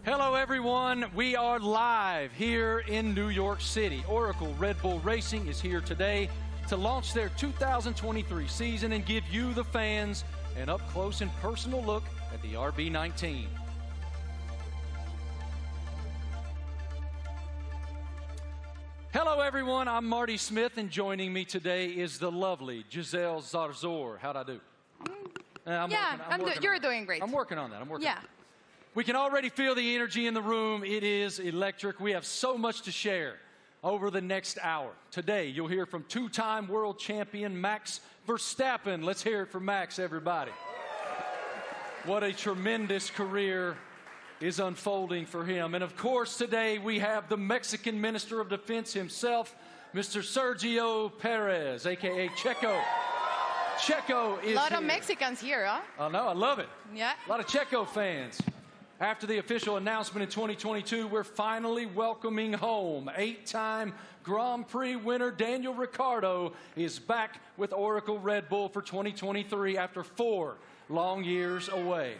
Hello, everyone. We are live here in New York City. Oracle Red Bull Racing is here today to launch their 2023 season and give you, the fans, an up-close and personal look at the RB19. Hello, everyone. I'm Marty Smith, and joining me today is the lovely Giselle Zarzor. How'd I do? You're doing great. I'm working on that. We can already feel the energy in the room. It is electric. We have so much to share over the next hour. Today, you'll hear from two-time world champion Max Verstappen. Let's hear it from Max, everybody. What a tremendous career is unfolding for him. And of course, today we have the Mexican Minister of Defense himself, Mr. Sergio Pérez, a.k.a. Checo. Checo is here. A lot of Mexicans here, huh? I know, I love it. Yeah. A lot of Checo fans. After the official announcement in 2022, we're finally welcoming home. 8-time Grand Prix winner Daniel Ricciardo is back with Oracle Red Bull for 2023 after 4 long years away.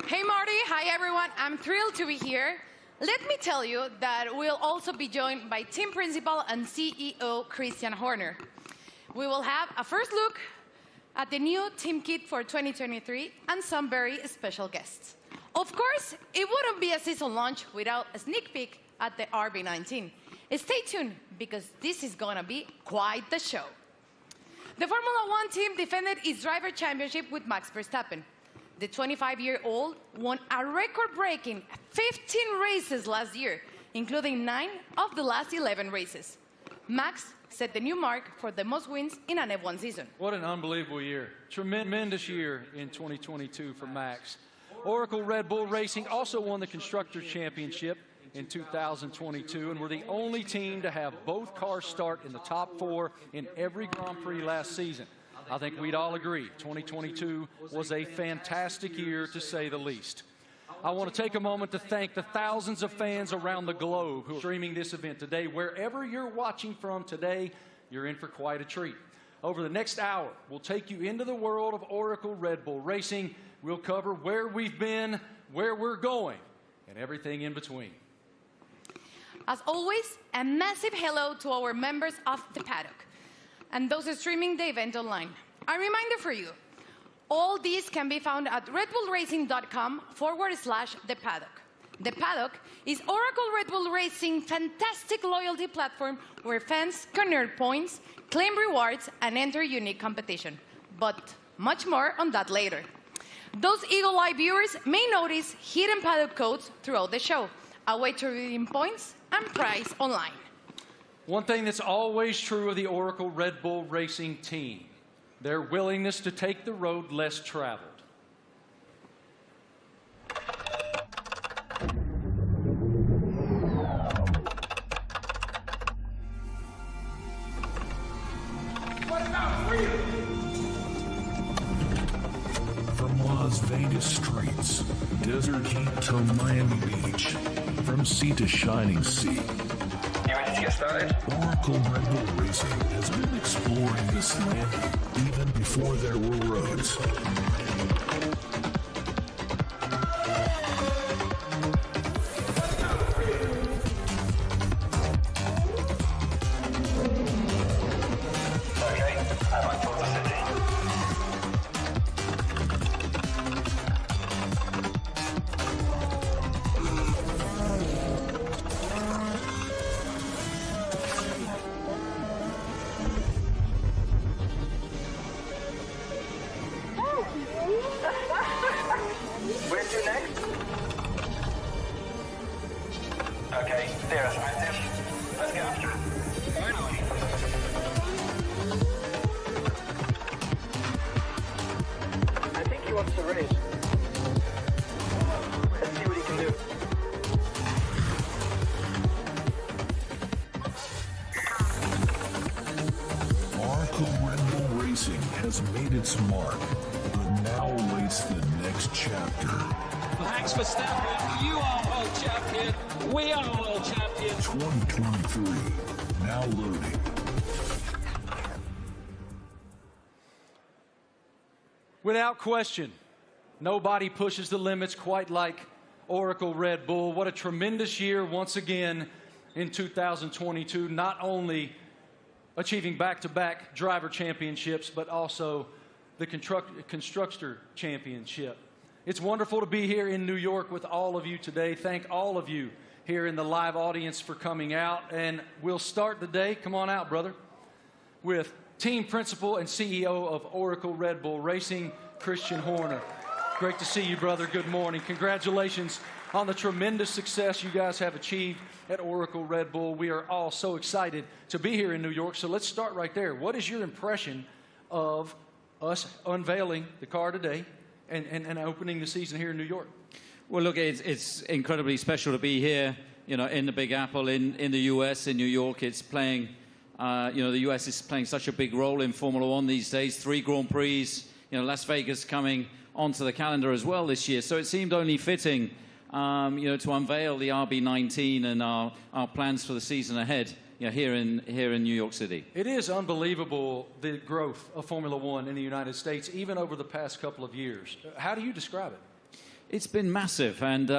Hey, Marty. Hi, everyone. I'm thrilled to be here. Let me tell you that we'll also be joined by team principal and CEO Christian Horner. We will have a first look at the new team kit for 2023 and some very special guests. Of course, it wouldn't be a season launch without a sneak peek at the RB19. Stay tuned, because this is going to be quite the show. The Formula One team defended its driver championship with Max Verstappen. The 25-year-old won a record-breaking 15 races last year, including 9 of the last 11 races. Max set the new mark for the most wins in an F1 season. What an unbelievable year. Tremendous year in 2022 for Max. Oracle Red Bull Racing also won the Constructors' Championship in 2022, and we're the only team to have both cars start in the top 4 in every Grand Prix last season. I think we'd all agree 2022 was a fantastic year, to say the least. I want to take a moment to thank the thousands of fans around the globe who are streaming this event today. Wherever you're watching from today, you're in for quite a treat. Over the next hour, we'll take you into the world of Oracle Red Bull Racing. We'll cover where we've been, where we're going, and everything in between. As always, a massive hello to our members of the paddock and those streaming the event online. A reminder for you, all these can be found at redbullracing.com/the paddock. The Paddock is Oracle Red Bull Racing's fantastic loyalty platform where fans can earn points, claim rewards, and enter unique competition. But much more on that later. Those Eagle Eye viewers may notice hidden paddock codes throughout the show, a way to redeem points and prize online. One thing that's always true of the Oracle Red Bull Racing team: their willingness to take the road less traveled. From Las Vegas streets, desert heat to Miami Beach, from sea to shining sea, Get started. Oracle Red Bull Racing has been exploring this land even before there were roads. Okay, I'm on towards the city. Where to next? Okay, there's active. Let's get after it. Finally. I think he wants to race. Let's see what he can do. Oracle Red Bull Racing has made its mark, but now awaits the next chapter. Max Verstappen, you are world champion. We are world champion. 2023, now loading. Without question, Nobody pushes the limits quite like Oracle Red Bull. What a tremendous year once again in 2022, not only achieving back-to-back driver championships, but also the constructor championship. It's wonderful to be here in New York with all of you today. Thank all of you here in the live audience for coming out. And we'll start the day, come on out, brother, with team principal and CEO of Oracle Red Bull Racing, Christian Horner. Great to see you, brother. Good morning. Congratulations on the tremendous success you guys have achieved at Oracle Red Bull. We are all so excited to be here in New York. So let's start right there. What is your impression of us unveiling the car today and opening the season here in New York? Well, look, it's incredibly special to be here, you know, in the Big Apple, in the U.S., in New York. It's playing, you know, the U.S. is playing such a big role in Formula One these days. 3 Grand Prix, you know, Las Vegas coming onto the calendar as well this year. So it seemed only fitting, you know, to unveil the RB19 and our plans for the season ahead, you know, here in New York City. It is unbelievable, the growth of Formula One in the United States, even over the past couple of years. How do you describe it? It's been massive, and you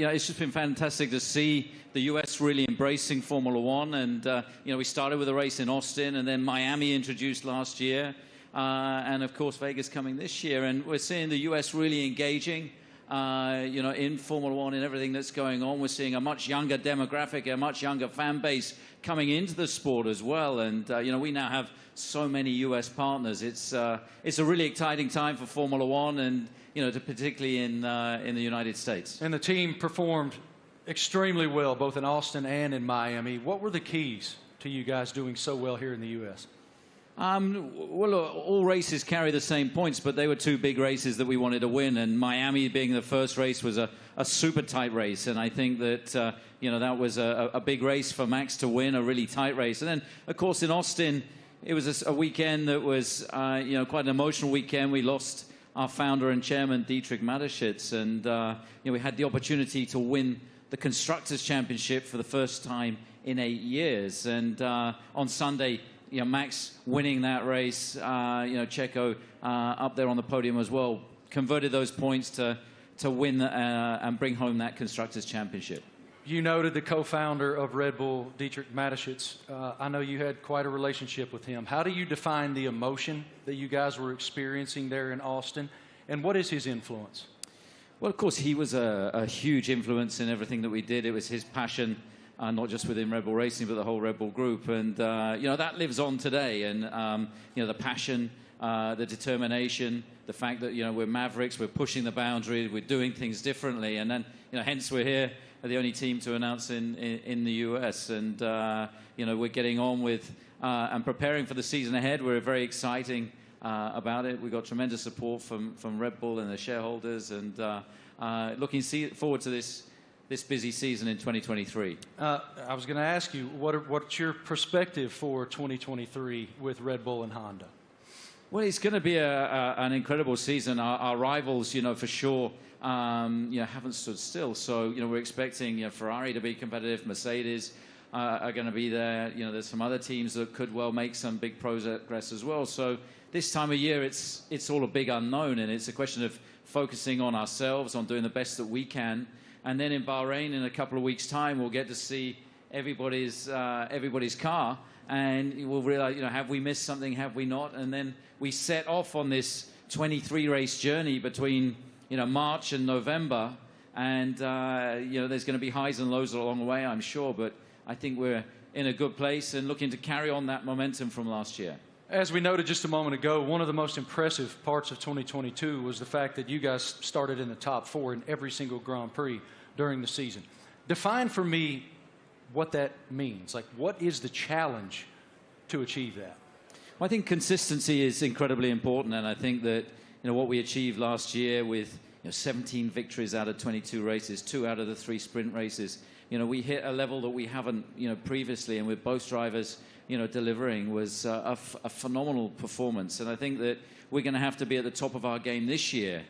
know, it's just been fantastic to see the U.S. really embracing Formula One. And you know, we started with a race in Austin, and then Miami introduced last year, and of course Vegas coming this year. And we're seeing the U.S. really engaging, you know, in Formula One and everything that's going on. We're seeing a much younger demographic, a much younger fan base coming into the sport as well. And you know, we now have so many U.S. partners. It's a really exciting time for Formula One, and you know, particularly in the United States. And the team performed extremely well, both in Austin and in Miami. What were the keys to you guys doing so well here in the U.S.? Well, all races carry the same points, but they were 2 big races that we wanted to win. And Miami being the first race was a super tight race. And I think that, you know, that was a big race for Max to win, a really tight race. And then, of course, in Austin, it was a weekend that was, you know, quite an emotional weekend. We lost our founder and chairman, Dietrich Mateschitz, and you know, we had the opportunity to win the Constructors' Championship for the first time in 8 years. And on Sunday, you know, Max winning that race, you know, Checo up there on the podium as well, converted those points to win and bring home that Constructors' Championship. You noted the co-founder of Red Bull, Dietrich Mateschitz. I know you had quite a relationship with him. How do you define the emotion that you guys were experiencing there in Austin, and what is his influence? Well, of course, he was a huge influence in everything that we did. It was his passion, not just within Red Bull Racing, but the whole Red Bull group. And, you know, that lives on today. And, you know, the passion, the determination, the fact that, you know, we're mavericks, we're pushing the boundary, we're doing things differently. And then, you know, hence we're here, the only team to announce in the US. And, you know, we're getting on with and preparing for the season ahead. We're very exciting about it. We've got tremendous support from Red Bull and their shareholders, and looking forward to this busy season in 2023. I was going to ask you, what's your perspective for 2023 with Red Bull and Honda? Well, it's going to be an incredible season. Our rivals, you know, for sure, you know, haven't stood still. So, you know, we're expecting, you know, Ferrari to be competitive. Mercedes are going to be there. You know, there's some other teams that could well make some big progress as well. So this time of year, it's all a big unknown, and it's a question of focusing on ourselves, on doing the best that we can. And then in Bahrain, in a couple of weeks' time, we'll get to see everybody's car, and we'll realize, you know, have we missed something, have we not? And then we set off on this 23-race journey between, you know, March and November, and you know, there's going to be highs and lows along the way, I'm sure, but I think we're in a good place and looking to carry on that momentum from last year. As we noted just a moment ago, one of the most impressive parts of 2022 was the fact that you guys started in the top 4 in every single Grand Prix during the season. Define for me what that means. Like, what is the challenge to achieve that? Well, I think consistency is incredibly important, and I think that, you know, what we achieved last year with, you know, 17 victories out of 22 races, 2 out of the 3 sprint races, you know, we hit a level that we haven't, you know, previously, and with both drivers, you know, delivering was a phenomenal performance. And I think that we're going to have to be at the top of our game this year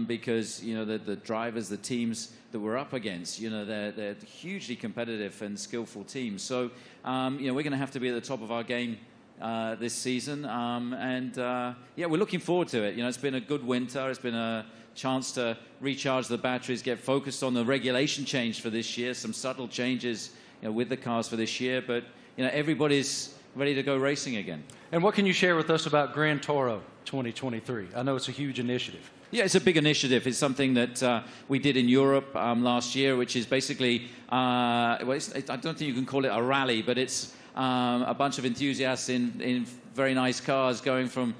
because, you know, the drivers, the teams that we're up against, you know, they're hugely competitive and skillful teams. So, you know, we're going to have to be at the top of our game this season. Yeah, we're looking forward to it. You know, it's been a good winter. It's been a chance to recharge the batteries, get focused on the regulation change for this year, some subtle changes, you know, with the cars for this year. But, you know, everybody's ready to go racing again. And what can you share with us about Gran Toro 2023? I know it's a huge initiative. Yeah, it's a big initiative. It's something that we did in Europe last year, which is basically, I don't think you can call it a rally, but it's a bunch of enthusiasts in very nice cars going from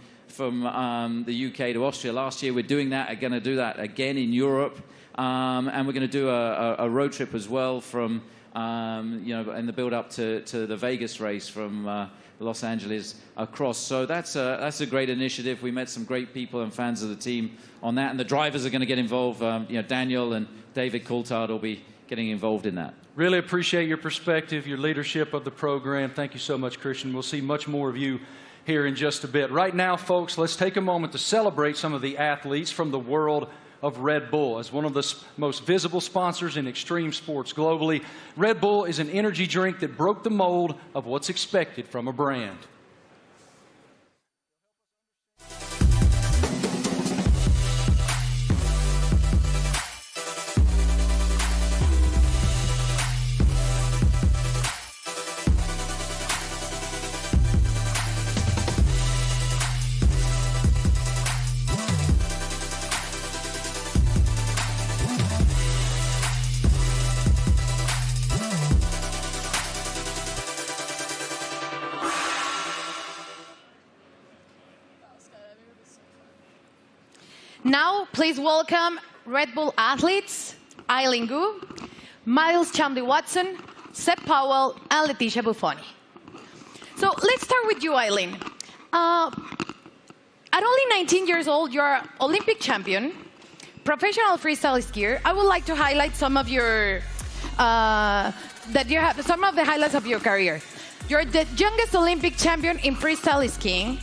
the UK to Austria. Last year, we're doing that. We're going to do that again in Europe, and we're going to do a road trip as well from, you know, in the build-up to the Vegas race from Los Angeles across. So that's a great initiative. We met some great people and fans of the team on that, and the drivers are going to get involved. You know, Daniel and David Coulthard will be getting involved in that. Really appreciate your perspective, your leadership of the program. Thank you so much, Christian. We'll see much more of you here in just a bit. Right now, folks, let's take a moment to celebrate some of the athletes from the world of Red Bull. As one of the most visible sponsors in extreme sports globally, Red Bull is an energy drink that broke the mold of what's expected from a brand. Now, please welcome Red Bull athletes, Eileen Gu, Miles Chamley-Watson, Seb Powell, and Leticia Buffoni. So let's start with you, Eileen. At only 19 years old, you're an Olympic champion, professional freestyle skier. I would like to highlight some of your some of the highlights of your career. You're the youngest Olympic champion in freestyle skiing,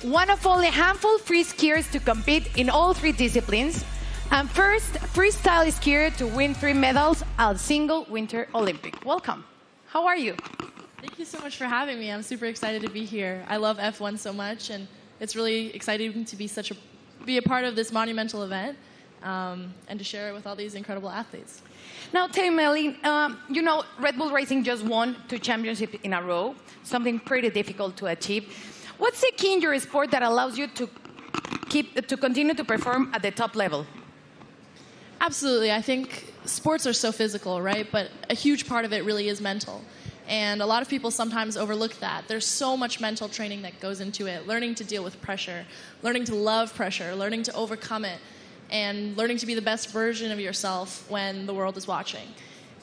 one of only a handful of free skiers to compete in all 3 disciplines, and first freestyle skier to win 3 medals at a single Winter Olympic. Welcome. How are you? Thank you so much for having me. I'm super excited to be here. I love F1 so much, and it's really exciting to be a part of this monumental event and to share it with all these incredible athletes. Now, tell me, Eileen, you know, Red Bull Racing just won 2 championships in a row, something pretty difficult to achieve. What's the key in your sport that allows you to continue to perform at the top level? Absolutely. I think sports are so physical, right? But a huge part of it really is mental. And a lot of people sometimes overlook that. There's so much mental training that goes into it, learning to deal with pressure, learning to love pressure, learning to overcome it, and learning to be the best version of yourself when the world is watching.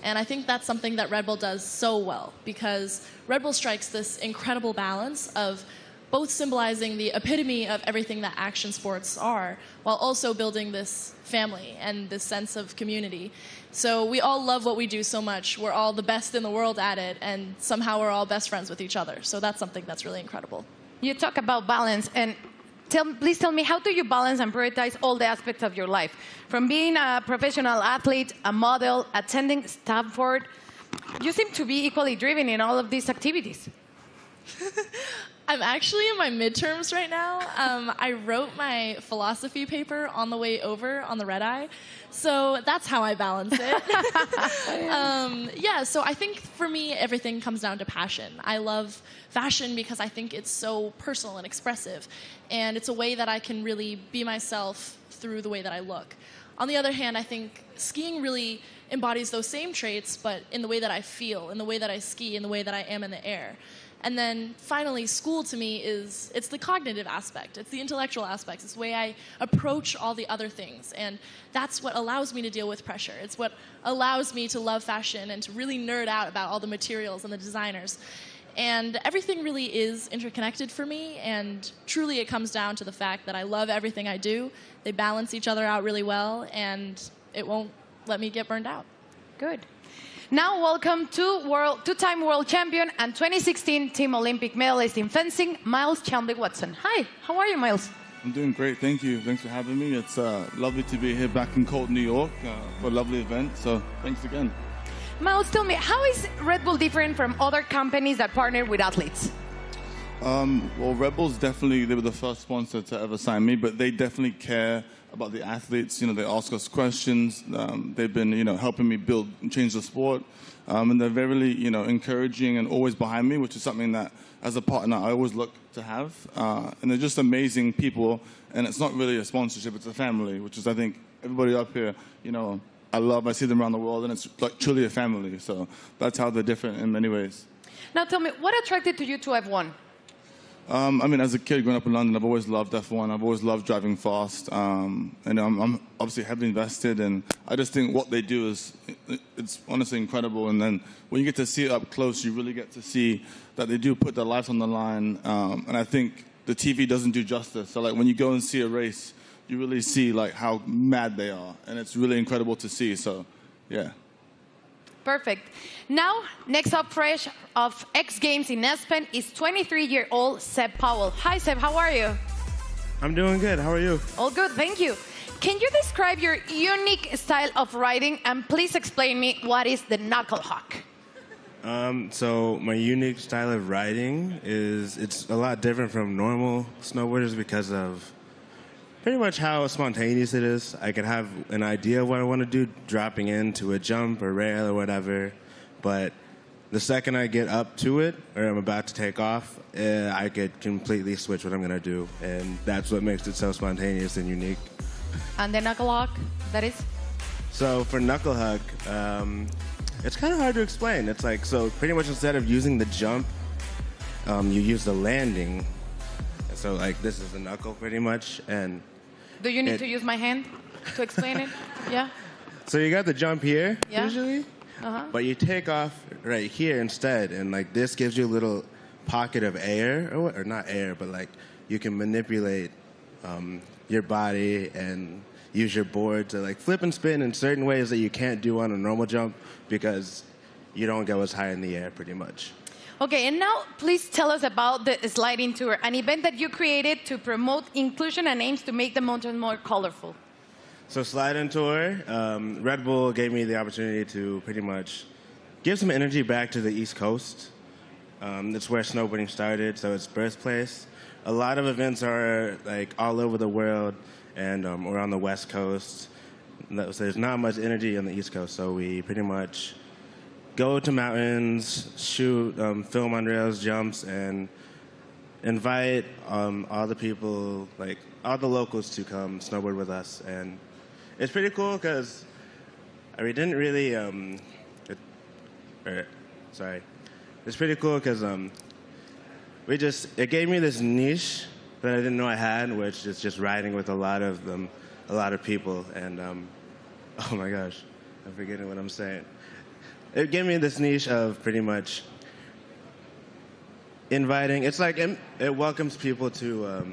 And I think that's something that Red Bull does so well, because Red Bull strikes this incredible balance of both symbolizing the epitome of everything that action sports are, while also building this family and this sense of community. So we all love what we do so much. We're all the best in the world at it, and somehow we're all best friends with each other. So that's something that's really incredible. You talk about balance, and please tell me, how do you balance and prioritize all the aspects of your life? From being a professional athlete, a model, attending Stanford, you seem to be equally driven in all of these activities. I'm actually in my midterms right now. I wrote my philosophy paper on the way over on the red eye, so that's how I balance it. Yeah, so I think for me, everything comes down to passion. I love fashion because I think it's so personal and expressive, and it's a way that I can really be myself through the way that I look. On the other hand, I think skiing really embodies those same traits, but in the way that I feel, in the way that I ski, in the way that I am in the air. And then finally, school to me it's the cognitive aspect. It's the intellectual aspects. It's the way I approach all the other things. And that's what allows me to deal with pressure. It's what allows me to love fashion and to really nerd out about all the materials and the designers. And everything really is interconnected for me. And truly it comes down to the fact that I love everything I do. They balance each other out really well, and it won't let me get burned out. Good. Now, welcome to two-time world champion and 2016 Team Olympic medalist in fencing, Miles Chamley-Watson. Hi, how are you, Miles? I'm doing great, thank you. Thanks for having me. It's lovely to be here back in cold New York for a lovely event, so thanks again. Miles, tell me, how is Red Bull different from other companies that partner with athletes? Well, Red Bull's definitely, they were the first sponsor to ever sign me, but they definitely care about the athletes. You know, they ask us questions. They've been, you know, helping me build and change the sport. And they're very, you know, encouraging and always behind me, which is something that, as a partner, I always look to have. And they're just amazing people. And it's not really a sponsorship, it's a family, which is, I think, everybody up here, you know, I see them around the world, and it's like truly a family. So that's how they're different in many ways. Now tell me, what attracted you to F1? I mean, as a kid growing up in London, I've always loved F1. I've always loved driving fast. And I'm obviously heavily invested, and I just think what they do it's honestly incredible. And then when you get to see it up close, you really get to see that they do put their lives on the line. And I think the TV doesn't do justice. So, like, when you go and see a race, you really see, like, how mad they are. And it's really incredible to see. So, yeah. Perfect. Now, next up fresh of X Games in Aspen is 23-year-old Seb Powell. Hi, Seb. How are you? I'm doing good. How are you? All good. Thank you. Can you describe your unique style of riding, and please explain me what is the knuckle hawk? So my unique style of riding it's a lot different from normal snowboarders because of pretty much how spontaneous it is. I can have an idea of what I want to do, dropping into a jump or rail or whatever, but the second I get up to it, or I'm about to take off, I could completely switch what I'm going to do, and that's what makes it so spontaneous and unique. And the knuckle hawk, that is? So for knuckle hawk, it's kind of hard to explain. It's like, so pretty much instead of using the jump, you use the landing. So like this is the knuckle pretty much, and do you need to use my hand to explain it? Yeah. So you got the jump here usually, but you take off right here instead, and like this gives you a little pocket of air, or not air, but like you can manipulate your body and use your board to like flip and spin in certain ways that you can't do on a normal jump because you don't go as high in the air pretty much. Okay, and now please tell us about the sliding tour, an event that you created to promote inclusion and aims to make the mountain more colorful. So sliding tour, Red Bull gave me the opportunity to pretty much give some energy back to the East Coast. That's where snowboarding started, so it's birthplace. A lot of events are like all over the world, and we're on the West Coast. So there's not much energy on the East Coast, so we pretty much go to mountains, shoot, film on rails, jumps, and invite all the people, like all the locals, to come snowboard with us. And it's pretty cool because we didn't really. It's pretty cool because it gave me this niche that I didn't know I had, which is just riding with a lot of people. And oh my gosh, I'm forgetting what I'm saying. It gave me this niche of pretty much inviting. It's like it welcomes people to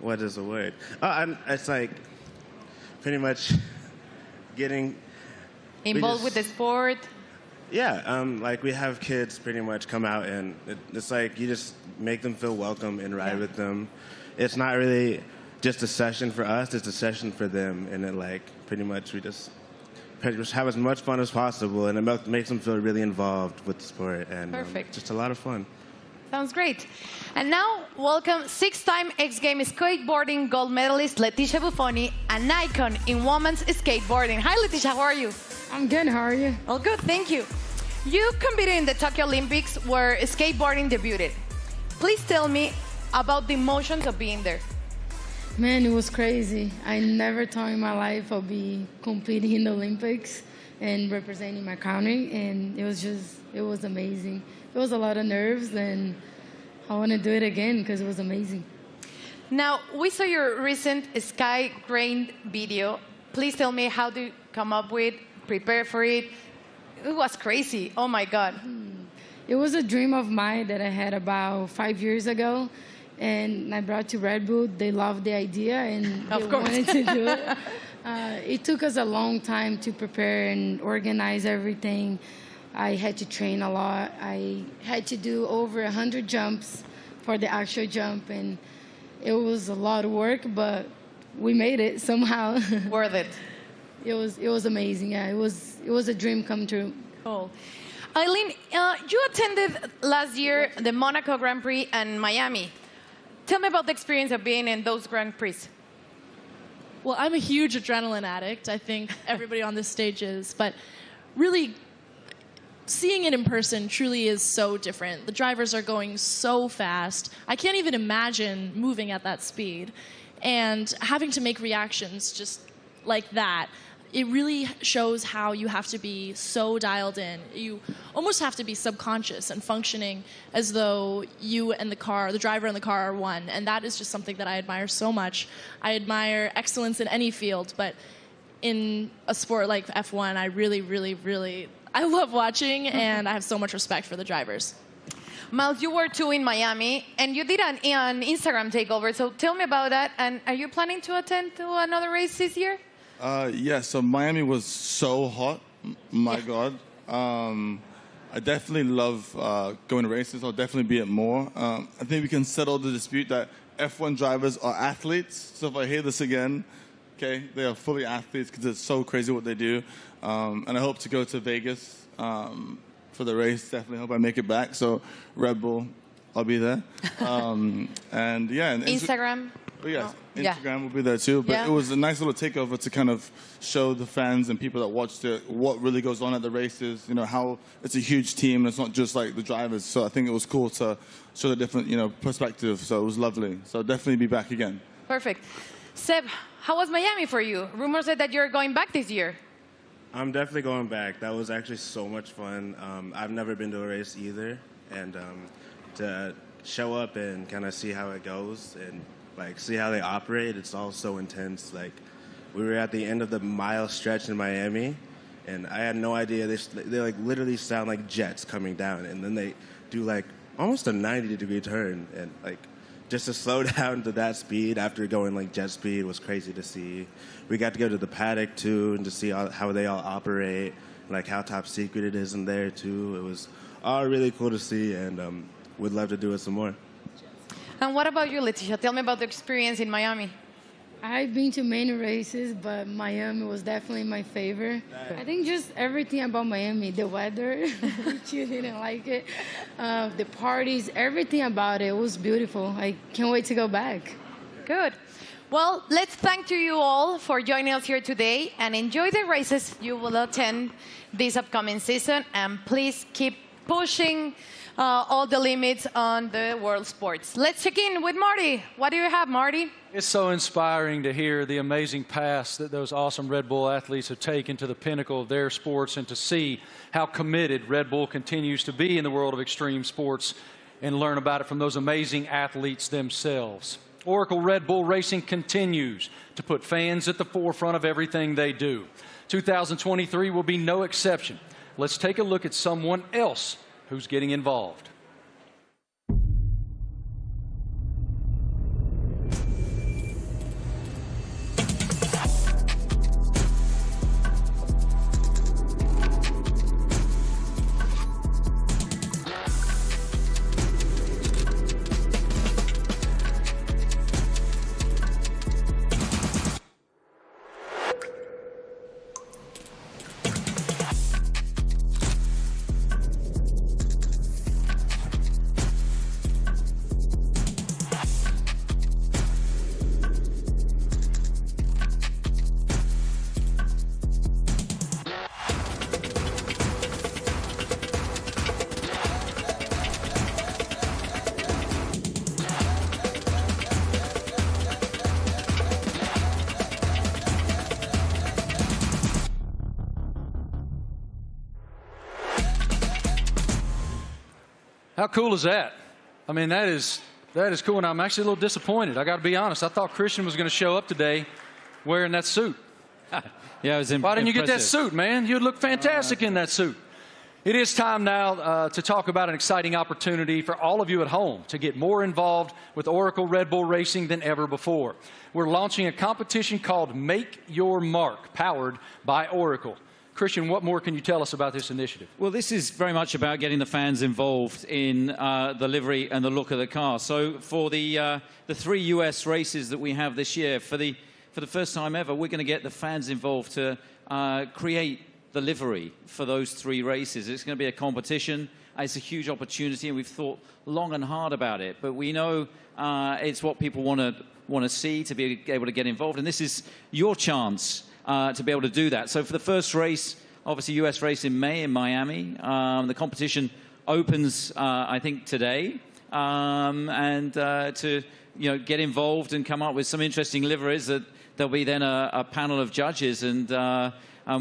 what is the word? It's like pretty much getting involved with the sport. Yeah, like we have kids pretty much come out, and it's like you just make them feel welcome and ride with them. It's not really just a session for us, it's a session for them, and it like pretty much we just have as much fun as possible, and it makes them feel really involved with the sport, and just a lot of fun. Sounds great. And now, welcome 6-time X Games skateboarding gold medalist Leticia Buffoni, an icon in women's skateboarding. Hi, Leticia, how are you? I'm good, how are you? All good, thank you. You competed in the Tokyo Olympics where skateboarding debuted. Please tell me about the emotions of being there. Man, it was crazy. I never thought in my life I'd be competing in the Olympics and representing my country, and it was amazing. It was a lot of nerves, and I want to do it again because it was amazing. Now, we saw your recent Sky Grain video. Please tell me how to come up with, prepare for it. It was crazy. Oh, my God. It was a dream of mine that I had about 5 years ago, and I brought to Red Bull. They loved the idea, and they wanted to do it. It took us a long time to prepare and organize everything. I had to train a lot. I had to do over 100 jumps for the actual jump, and it was a lot of work, but we made it somehow. Worth it. It was amazing. Yeah, it was a dream come true. Cool. Eileen, you attended last year the Monaco Grand Prix and Miami. Tell me about the experience of being in those Grand Prix. Well, I'm a huge adrenaline addict. I think everybody on this stage is. But really, seeing it in person truly is so different. The drivers are going so fast. I can't even imagine moving at that speed. And having to make reactions just like that, it really shows how you have to be so dialed in. You almost have to be subconscious and functioning as though you and the driver and the car are one. And that is just something that I admire so much. I admire excellence in any field, but in a sport like F1, I really, I love watching, and I have so much respect for the drivers. Miles, you were too in Miami, and you did an Instagram takeover. So tell me about that. And are you planning to attend to another race this year? Yeah, so Miami was so hot. My God. I definitely love going to races. I'll definitely be at more. I think we can settle the dispute that F1 drivers are athletes. So if I hear this again, okay, they are fully athletes because it's so crazy what they do. And I hope to go to Vegas for the race. Definitely hope I make it back. So Red Bull, I'll be there. And yeah. And Instagram? Oh, yes, Instagram will be there too. But it was a nice little takeover to kind of show the fans and people that watched it what really goes on at the races. You know, how it's a huge team and it's not just like the drivers. So I think it was cool to show the different, perspective. So it was lovely. So definitely be back again. Perfect. Seb, how was Miami for you? Rumors said that you're going back this year. I'm definitely going back. That was actually so much fun. I've never been to a race either. And to show up and kind of see how it goes and see how they operate, it's all so intense. We were at the end of the mile stretch in Miami, and I had no idea. They literally sound like jets coming down, and then they do almost a 90-degree turn, and just to slow down to that speed after going jet speed was crazy to see. We got to go to the paddock too, and to see how they all operate, how top secret it is in there too. It was all really cool to see, and would love to do it some more. And what about you, Leticia? Tell me about the experience in Miami. I've been to many races, but Miami was definitely my favorite. I think just everything about Miami, the weather, which you didn't like it, the parties, everything about it was beautiful. I can't wait to go back. Good. Well, let's thank you all for joining us here today and enjoy the races you will attend this upcoming season. And please keep pushing all the limits on the world sports. Let's check in with Marty. What do you have, Marty? It's so inspiring to hear the amazing paths that those awesome Red Bull athletes have taken to the pinnacle of their sports, and to see how committed Red Bull continues to be in the world of extreme sports and learn about it from those amazing athletes themselves. Oracle Red Bull Racing continues to put fans at the forefront of everything they do. 2023 will be no exception. Let's take a look at someone else who's getting involved. How cool is that? I mean, that is cool, and I'm actually a little disappointed. I got to be honest. I thought Christian was going to show up today wearing that suit. Yeah, it was Why didn't you get that suit, man? You'd look fantastic in that suit. It is time now to talk about an exciting opportunity for all of you at home to get more involved with Oracle Red Bull Racing than ever before. We're launching a competition called Make Your Mark, powered by Oracle. Christian, what more can you tell us about this initiative? Well, this is very much about getting the fans involved in the livery and the look of the car. So for the 3 US races that we have this year, for the first time ever, we're going to get the fans involved to create the livery for those 3 races. It's going to be a competition. It's a huge opportunity, and we've thought long and hard about it. But we know it's what people want to see, to be able to get involved. And this is your chance to be able to do that. So for the first race, obviously US race in May in Miami, the competition opens, I think, today. And to get involved and come up with some interesting liveries, that there'll be then a panel of judges, and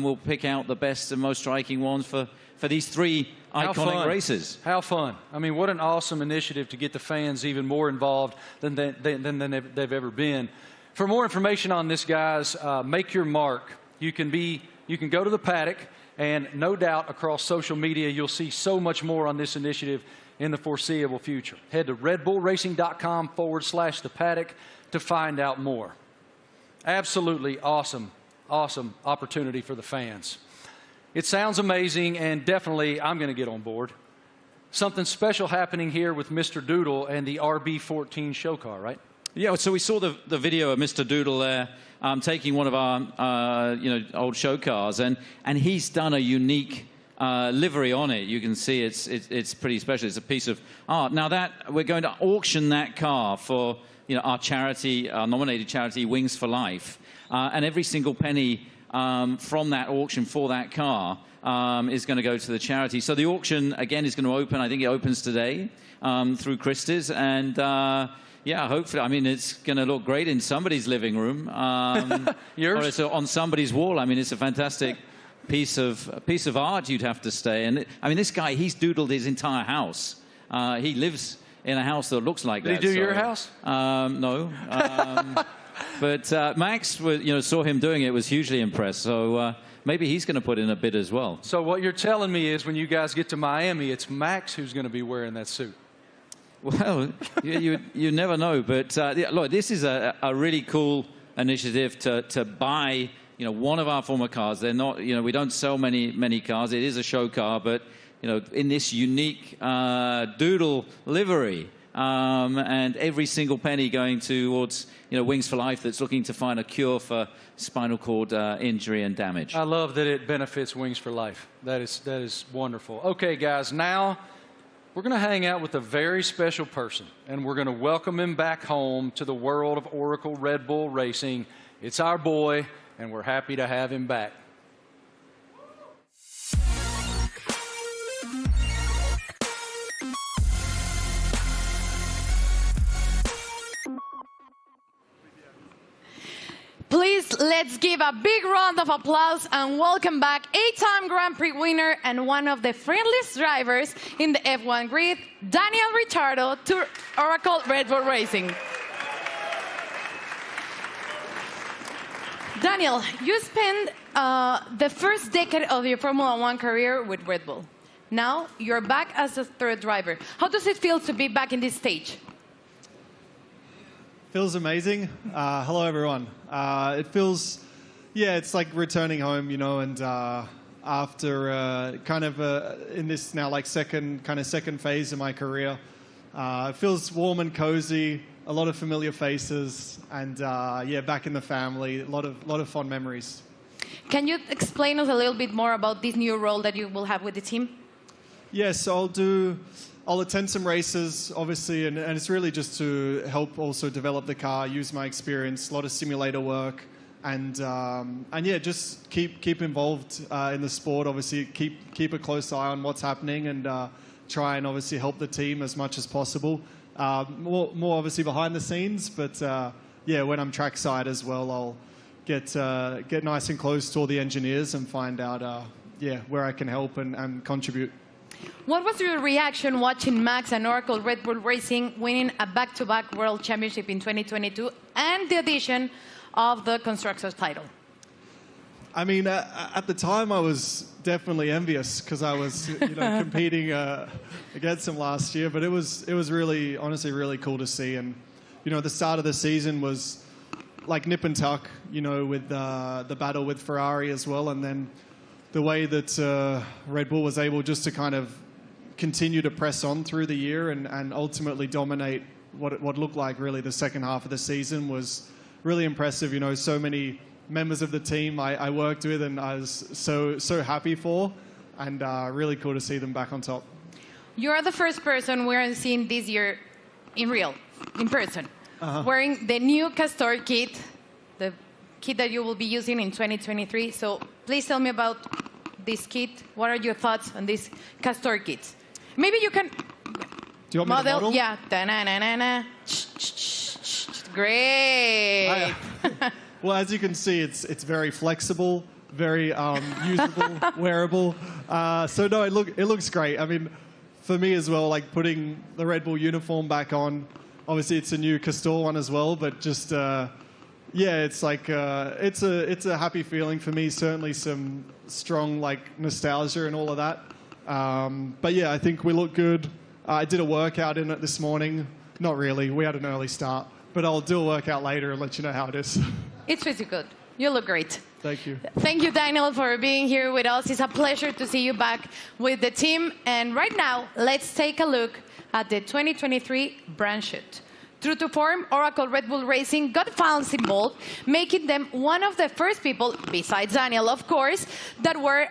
we'll pick out the best and most striking ones for these 3 iconic races. How fun. I mean, what an awesome initiative to get the fans even more involved than they've ever been. For more information on this, guys, make your mark. You can go to the paddock, and no doubt across social media you'll see so much more on this initiative in the foreseeable future. Head to redbullracing.com/the paddock to find out more. Absolutely awesome opportunity for the fans. It sounds amazing, and definitely I'm going to get on board. Something special happening here with Mr. Doodle and the RB14 show car, right? Yeah, so we saw the video of Mr. Doodle there taking one of our old show cars, and he's done a unique livery on it. You can see it's pretty special. It's a piece of art. Now that we're going to auction that car for our charity, our nominated charity, Wings for Life, and every single penny from that auction for that car is going to go to the charity. So the auction again is going to open. I think it opens today through Christie's, and yeah, hopefully. I mean, it's going to look great in somebody's living room. Yours? Or it's on somebody's wall. I mean, it's a fantastic piece of art. You'd have to say. And I mean, this guy, he's doodled his entire house. He lives in a house that looks like that. Did he do your house? No. But Max, saw him doing it, was hugely impressed. So maybe he's going to put in a bid as well. So what you're telling me is, when you guys get to Miami, it's Max who's going to be wearing that suit. Well, you never know. But look, this is a really cool initiative to buy one of our former cars. They're not, we don't sell many cars. It is a show car, but in this unique doodle livery. And every single penny going towards Wings for Life, that's looking to find a cure for spinal cord injury and damage. I love that it benefits Wings for Life. That is wonderful. Okay, guys, now we're going to hang out with a very special person, and we're going to welcome him back home to the world of Oracle Red Bull Racing. It's our boy, and we're happy to have him back. Please, let's give a big round of applause and welcome back 8-time Grand Prix winner and one of the friendliest drivers in the F1 grid, Daniel Ricciardo, to Oracle Red Bull Racing. Daniel, you spent the first decade of your Formula One career with Red Bull. Now you're back as a third driver. How does it feel to be back in this stage? Feels amazing. Hello, everyone. It feels, it's like returning home, and after in this now like second phase of my career, it feels warm and cozy. A lot of familiar faces, and back in the family. A lot of fond memories. Can you explain us a little bit more about this new role that you will have with the team? Yes, I'll attend some races, obviously, and it's really just to help also develop the car, use my experience, a lot of simulator work, and just keep involved in the sport. Obviously, keep a close eye on what's happening, and try and obviously help the team as much as possible. More obviously behind the scenes, but when I'm trackside as well, I'll get nice and close to all the engineers and find out where I can help and contribute. What was your reaction watching Max and Oracle Red Bull Racing winning a back-to-back World Championship in 2022 and the addition of the Constructors title? I mean, at the time, I was definitely envious because I was competing against them last year. But it was really, honestly, really cool to see. And the start of the season was like nip and tuck, with the battle with Ferrari as well, and then the way that Red Bull was able just to kind of continue to press on through the year and ultimately dominate what looked like really the second half of the season was really impressive. So many members of the team I worked with and I was so happy for, and really cool to see them back on top. You are the first person we're seeing this year in person, wearing the new Castor kit, the kit that you will be using in 2023. So please tell me about this kit. What are your thoughts on this Castor kit? Maybe you can Do you want me to model? Yeah. Da-na-na-na-na. Great. Well, as you can see, it's very flexible, very usable, wearable. So no, it looks great. I mean, for me as well, like putting the Red Bull uniform back on. Obviously, it's a new Castor one as well, but just yeah, it's like it's a happy feeling for me. Certainly, some strong like nostalgia and all of that. But yeah, I think we look good. I did a workout in it this morning. Not really. We had an early start, but I'll do a workout later and let you know how it is. It's pretty good. You look great. Thank you. Thank you, Daniel, for being here with us. It's a pleasure to see you back with the team. And right now, let's take a look at the 2023 brand shoot. True to form, Oracle Red Bull Racing got fans involved, making them one of the first people, besides Daniel, of course, that were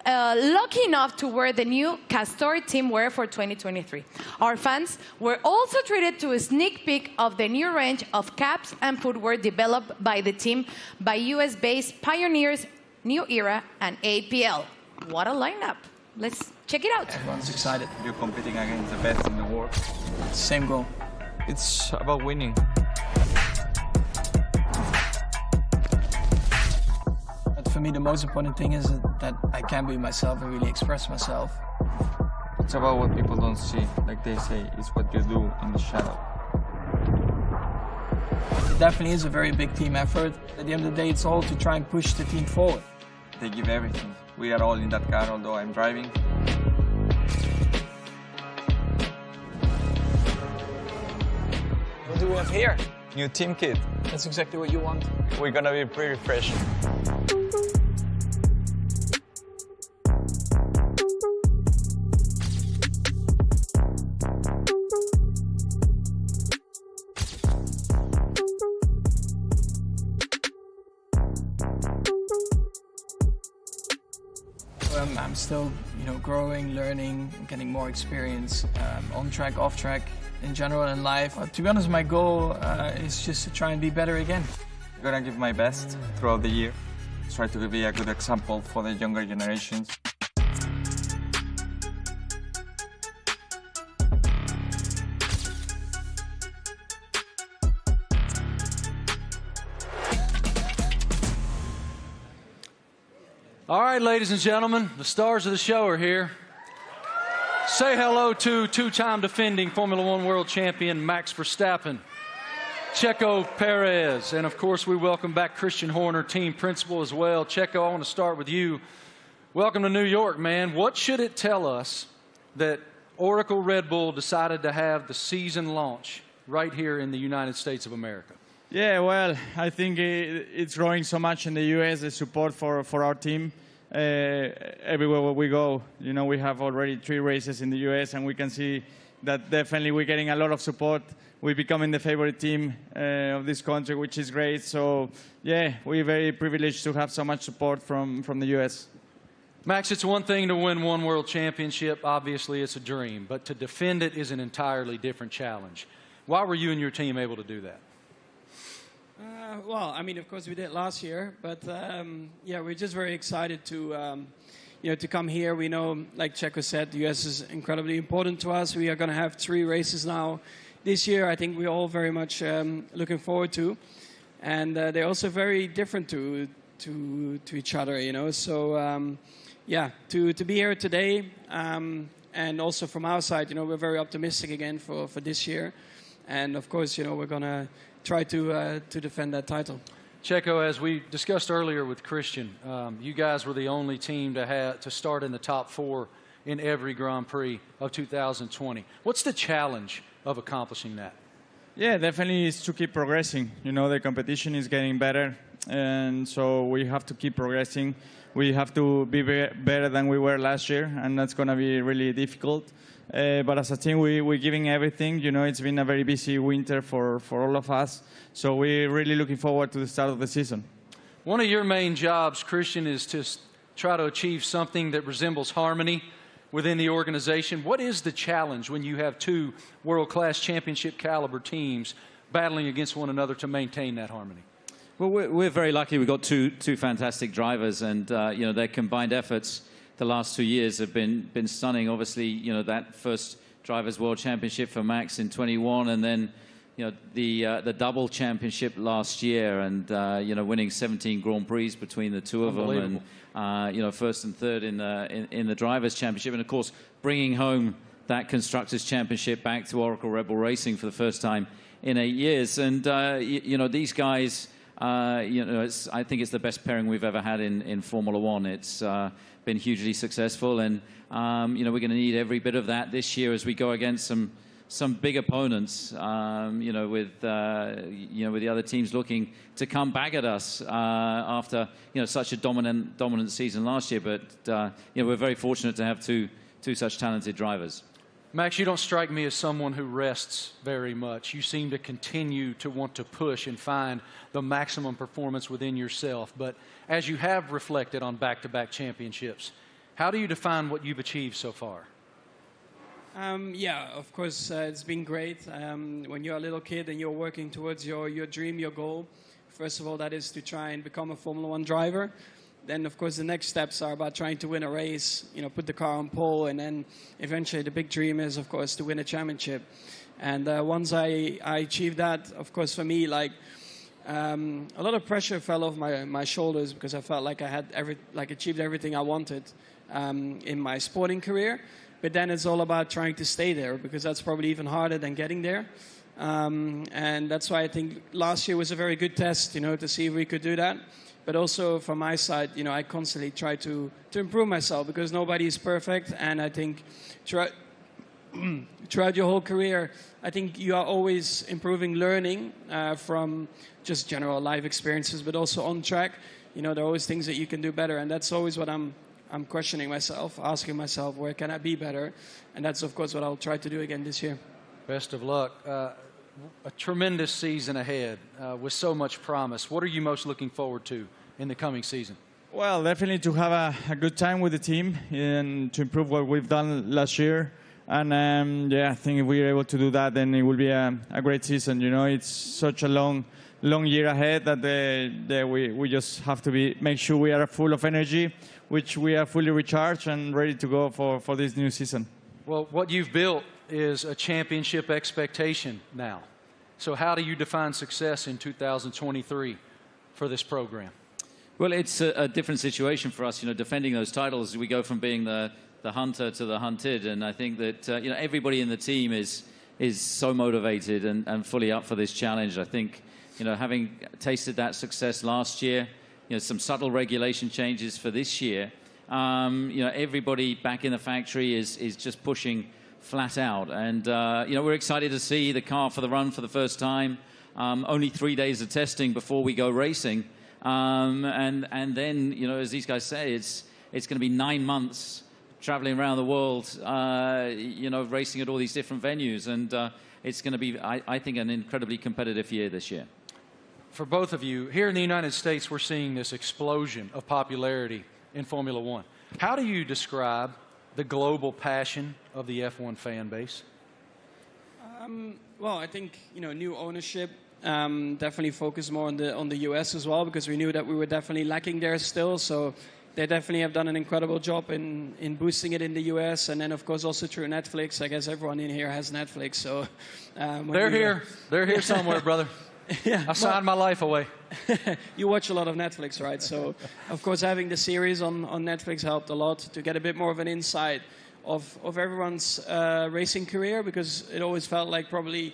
lucky enough to wear the new Castor team wear for 2023. Our fans were also treated to a sneak peek of the new range of caps and footwear developed by the team by US-based pioneers New Era and APL. What a lineup. Let's check it out. Everyone's excited. You're competing against the best in the world. Same goal. It's about winning. But for me, the most important thing is that I can be myself and really express myself. It's about what people don't see. Like they say, it's what you do in the shadow. It definitely is a very big team effort. At the end of the day, it's all to try and push the team forward. They give everything. We are all in that car, although I'm driving. What do we have here? New team kit. That's exactly what you want. We're gonna be pretty fresh. I'm still, growing, learning, getting more experience on track, off track, in general in life. To be honest, my goal is just to try and be better again. I'm gonna give my best throughout the year. Try to be a good example for the younger generations. All right, ladies and gentlemen, the stars of the show are here. Say hello to two-time defending Formula One world champion Max Verstappen, Checo Pérez, and of course we welcome back Christian Horner, team principal as well. Checo, I want to start with you. Welcome to New York, man. What should it tell us that Oracle Red Bull decided to have the season launch right here in the United States of America? Yeah, well, I think it's growing so much in the U.S., the support for our team. Everywhere where we go, we have already 3 races in the U.S., and we can see that definitely we're getting a lot of support. We're becoming the favorite team of this country, which is great. So, yeah, we're very privileged to have so much support from the U.S. Max, it's one thing to win one world championship. Obviously, it's a dream. But to defend it is an entirely different challenge. Why were you and your team able to do that? Well, I mean, of course we did last year, but yeah, we're just very excited to, to come here. We know, like Checo said, the US is incredibly important to us. We are going to have 3 races now this year. I think we're all very much looking forward to, and they're also very different to each other, So, yeah, to be here today, and also from our side, we're very optimistic again for this year, and of course, we're going to try to defend that title. Checo, as we discussed earlier with Christian, you guys were the only team to start in the top 4 in every Grand Prix of 2020. What's the challenge of accomplishing that? Yeah, definitely is to keep progressing. The competition is getting better, and so we have to keep progressing. We have to be better than we were last year, and that's going to be really difficult. But as a team, we're giving everything. It's been a very busy winter for all of us. So we're really looking forward to the start of the season. One of your main jobs, Christian, is to try to achieve something that resembles harmony within the organization. What is the challenge when you have two world-class championship caliber teams battling against one another to maintain that harmony? Well, we're very lucky. We've got two fantastic drivers, and you know, their combined efforts the last 2 years have been stunning. Obviously, you know, that first Drivers' World Championship for Max in 21, and then you know the double championship last year, and you know, winning 17 Grand Prix between the two of them, and you know, first and third in the Drivers' Championship, and of course bringing home that Constructors' Championship back to Oracle Red Bull Racing for the first time in 8 years. And you know, these guys, you know, I think it's the best pairing we've ever had in Formula One. It's been hugely successful, and you know, we're going to need every bit of that this year as we go against some big opponents. You know, with the other teams looking to come back at us after such a dominant season last year. But you know, we're very fortunate to have two such talented drivers. Max, you don't strike me as someone who rests very much. You seem to continue to want to push and find the maximum performance within yourself. But as you have reflected on back-to-back championships, how do you define what you've achieved so far? Yeah, of course, it's been great. When you're a little kid and you're working towards your dream, your goal, first of all, that is to try and become a Formula One driver. Then, of course, the next steps are about trying to win a race, you know, put the car on pole, and then eventually the big dream is, of course, to win a championship. And once I achieved that, of course, for me, like, a lot of pressure fell off my shoulders because I felt like I had achieved everything I wanted in my sporting career. But then it's all about trying to stay there, because that's probably even harder than getting there. And that's why I think last year was a very good test, you know, to see if we could do that. But also from my side, you know, I constantly try to improve myself, because nobody is perfect. And I think throughout your whole career, I think you are always improving, learning from just general life experiences, but also on track. You know, there are always things that you can do better. And that's always what I'm questioning myself, asking myself, where can I be better? And that's, of course, what I'll try to do again this year. Best of luck. A tremendous season ahead with so much promise. What are you most looking forward to in the coming season? Well, definitely to have a good time with the team and to improve what we've done last year. And yeah, I think if we're able to do that, then it will be a great season. You know, it's such a long year ahead that we just have to make sure we are full of energy, which we are fully recharged and ready to go for this new season. Well, what you've built is a championship expectation now. So how do you define success in 2023 for this program? Well, it's a different situation for us. You know, defending those titles, we go from being the hunter to the hunted, and I think that you know, everybody in the team is so motivated and fully up for this challenge. I think, you know, having tasted that success last year, you know, some subtle regulation changes for this year, you know, everybody back in the factory is just pushing flat out. And, you know, we're excited to see the car for the run for the first time. Only 3 days of testing before we go racing. And then, you know, as these guys say, it's going to be 9 months traveling around the world, you know, racing at all these different venues. And it's going to be, I think, an incredibly competitive year this year. For both of you, here in the United States, we're seeing this explosion of popularity in Formula One. How do you describe the global passion of the F1 fan base? Well, I think, you know, new ownership definitely focused more on the US as well, because we knew that we were definitely lacking there still. So they definitely have done an incredible job in boosting it in the US, and then of course also through Netflix. I guess everyone in here has Netflix, so they're here somewhere, brother. Yeah, I signed my life away. You watch a lot of Netflix, right? So, of course, having the series on Netflix helped a lot to get a bit more of an insight of everyone's racing career, because it always felt like probably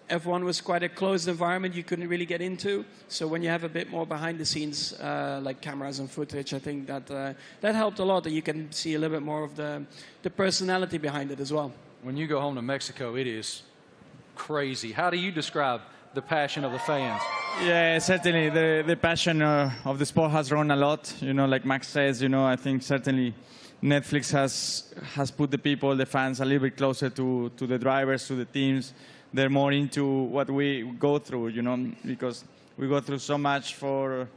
F1 was quite a closed environment you couldn't really get into. So when you have a bit more behind the scenes, like cameras and footage, I think that helped a lot, that you can see a little bit more of the personality behind it as well. When you go home to Mexico, it is crazy. How do you describe the passion of the fans? Yeah, certainly the passion of the sport has grown a lot. You know, like Max says, you know, I think certainly Netflix has put the people, the fans, a little bit closer to the drivers, to the teams. They're more into what we go through, you know, because we go through so much for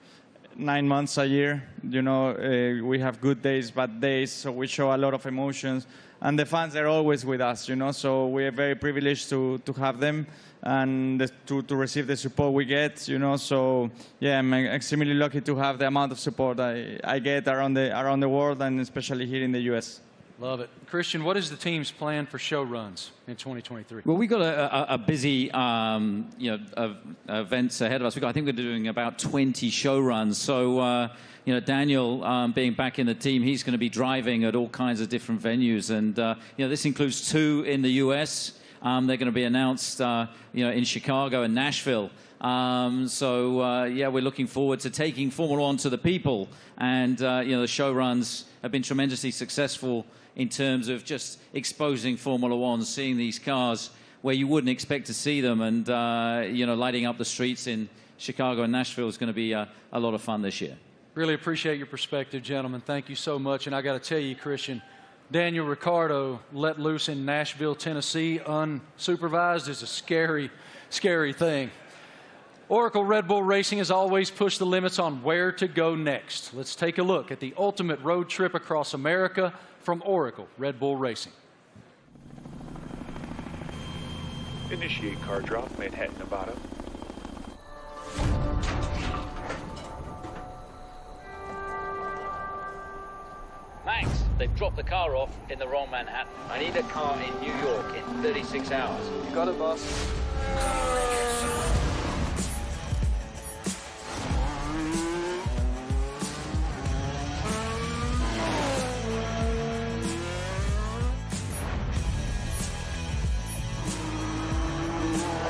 9 months a year. You know, we have good days, bad days, so we show a lot of emotions. And the fans are always with us, you know, so we are very privileged to have them and to receive the support we get, you know. So, yeah, I'm extremely lucky to have the amount of support I get around the world and especially here in the US. Love it. Christian, what is the team's plan for show runs in 2023? Well, we've got a busy events ahead of us. I think we're doing about 20 show runs. So, Daniel, being back in the team, he's going to be driving at all kinds of different venues. And, this includes 2 in the US. They're going to be announced, in Chicago and Nashville. We're looking forward to taking Formula One to the people. And, the show runs have been tremendously successful in terms of just exposing Formula One, seeing these cars where you wouldn't expect to see them, and lighting up the streets in Chicago and Nashville is going to be a lot of fun this year. Really appreciate your perspective, gentlemen. Thank you so much. And I got to tell you, Christian, Daniel Ricciardo let loose in Nashville, Tennessee, unsupervised is a scary, scary thing. Oracle Red Bull Racing has always pushed the limits on where to go next. Let's take a look at the ultimate road trip across America from Oracle Red Bull Racing. Initiate car drop, Manhattan, Nevada. Max, they've dropped the car off in the wrong Manhattan. I need a car in New York in 36 hours. You got it, boss.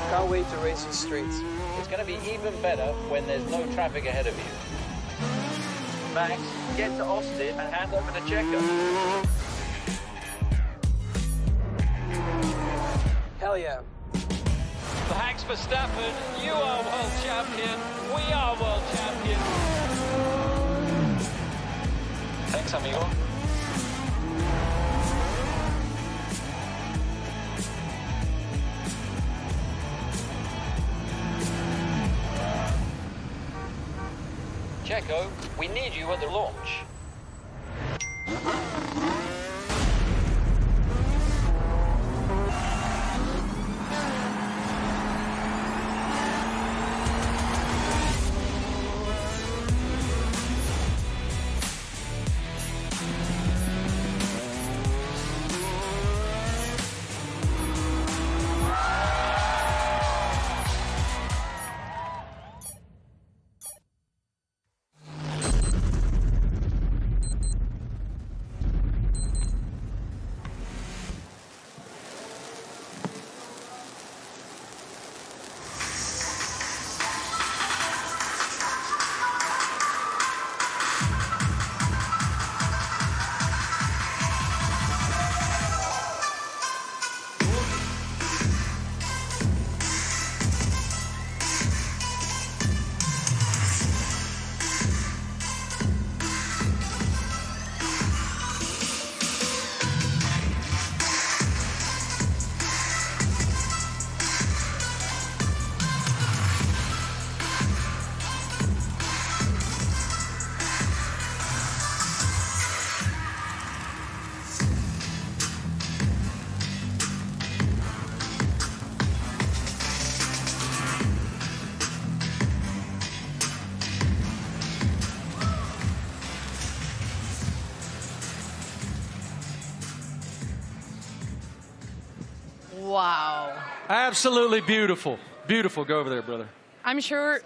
Can't wait to race these streets. It's going to be even better when there's no traffic ahead of you. Max, get to Austin and hand over to Checo. Hell yeah. Thanks, Verstappen. You are world champion. We are world champion. Thanks, amigo. Checo, we need you at the launch. Wow. Absolutely beautiful. Beautiful. Go over there, brother. I'm sure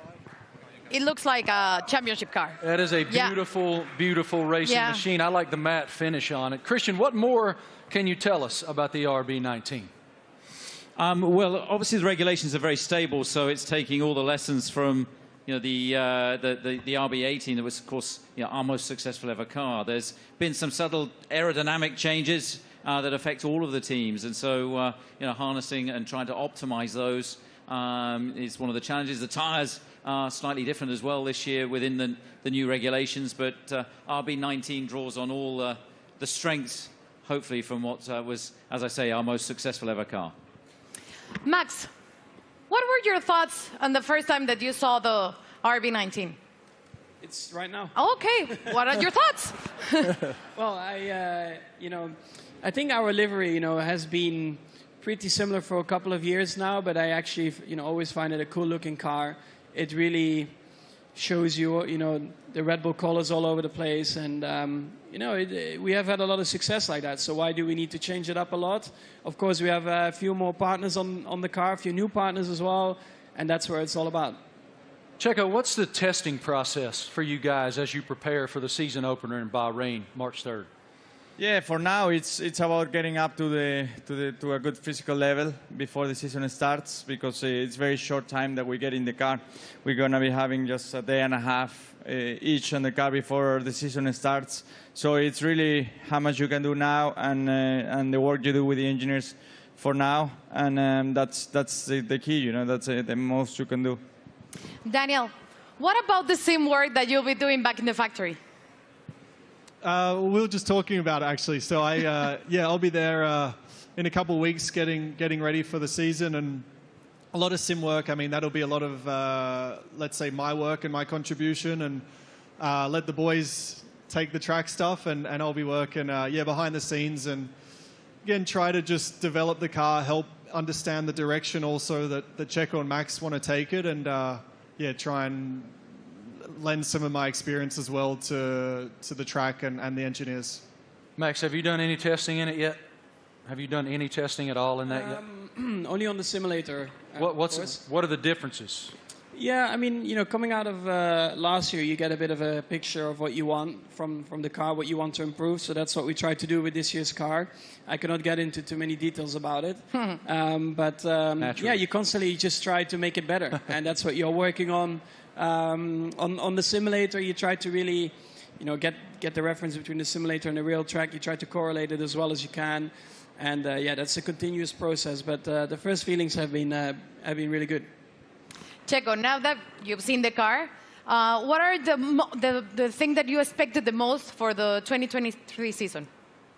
it looks like a championship car. That is a beautiful, beautiful racing machine. I like the matte finish on it. Christian, what more can you tell us about the RB19? Well, obviously the regulations are very stable, so it's taking all the lessons from the RB18 that was, of course, our most successful ever car. There's been some subtle aerodynamic changes that affect all of the teams, and so harnessing and trying to optimize those is one of the challenges. The tires are slightly different as well this year within the new regulations, but RB19 draws on all the strengths, hopefully, from what was, as I say, our most successful ever car. Max, what were your thoughts on the first time that you saw the RB19? It's right now. Okay, what are your thoughts? Well, I think our livery, has been pretty similar for a couple of years now, but I actually, always find it a cool-looking car. It really shows you, the Red Bull colors all over the place, and we have had a lot of success like that. So why do we need to change it up a lot? Of course, we have a few more partners on the car, a few new partners as well, and that's where it's all about. Checo, what's the testing process for you guys as you prepare for the season opener in Bahrain, March 3rd? Yeah, for now it's about getting up to a good physical level before the season starts, because it's very short time that we get in the car. We're gonna be having just a day and a half each on the car before the season starts. So it's really how much you can do now and the work you do with the engineers for now, and that's the key. That's the most you can do. Daniel, what about the sim work that you'll be doing back in the factory? We were just talking about it, actually. So I'll be there in a couple of weeks getting ready for the season, and a lot of sim work. I mean, that'll be a lot of, let's say, my work and my contribution, and let the boys take the track stuff, and I'll be working, behind the scenes, and again, try to just develop the car, help understand the direction also that Checo and Max want to take it, and try and lend some of my experience as well to the track and the engineers. Max, have you done any testing in it yet? Have you done any testing at all in that yet? Only on the simulator. What are the differences? Yeah, I mean, coming out of last year, you get a bit of a picture of what you want from the car, what you want to improve. So that's what we tried to do with this year's car. I cannot get into too many details about it. But you constantly just try to make it better. And that's what you're working on. On the simulator, you try to really, get the reference between the simulator and the real track. You try to correlate it as well as you can. And that's a continuous process. But the first feelings have been really good. Checo, now that you've seen the car, what are the thing that you expected the most for the 2023 season?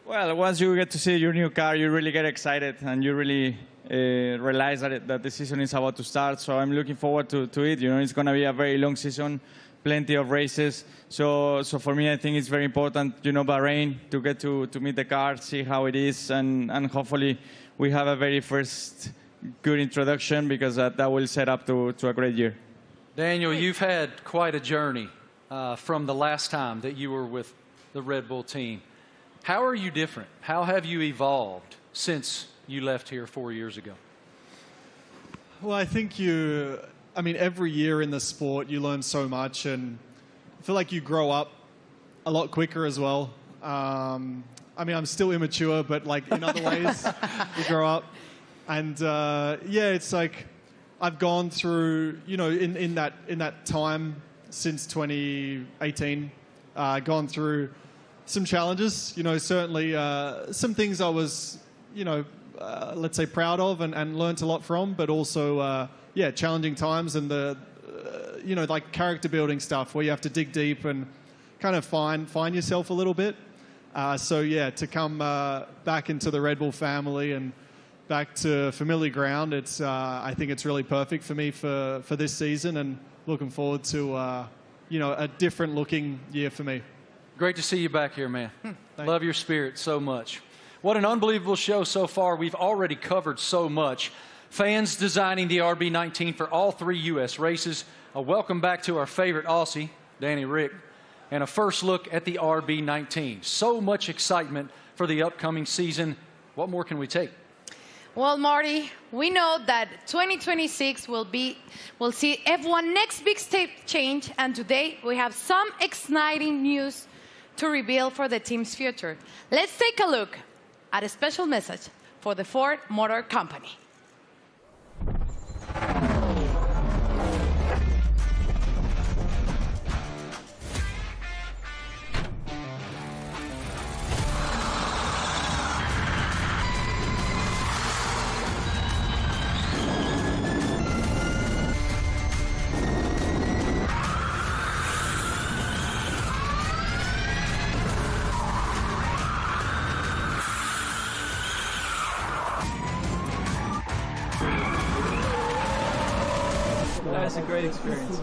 Well, once you get to see your new car, you really get excited, and you really realize that the season is about to start. So I'm looking forward to it. It's going to be a very long season, plenty of races. So for me, I think it's very important, Bahrain, to get to meet the car, see how it is, and hopefully we have a very first good introduction, because that will set up to a great year. Daniel, you've had quite a journey from the last time that you were with the Red Bull team. How are you different? How have you evolved since you left here 4 years ago? Well, I think every year in the sport you learn so much, and I feel like you grow up a lot quicker as well. I'm still immature, but in other ways you grow up. And it's like I've gone through, in that time since 2018, gone through some challenges. Certainly some things I was, let's say proud of and learnt a lot from, but also challenging times, and the like character building stuff where you have to dig deep and kind of find yourself a little bit. To come back into the Red Bull family and back to familiar ground, I think it's really perfect for me for this season, and looking forward to a different looking year for me. Great to see you back here, man. Love your spirit so much. What an unbelievable show so far. We've already covered so much. Fans designing the RB19 for all 3 U.S. races. A welcome back to our favorite Aussie, Danny Rick, and a first look at the RB19. So much excitement for the upcoming season. What more can we take? Well, Marty, we know that 2026 will see F1 next big step change, and today we have some exciting news to reveal for the team's future. Let's take a look at a special message for the Ford Motor Company. That was a great experience.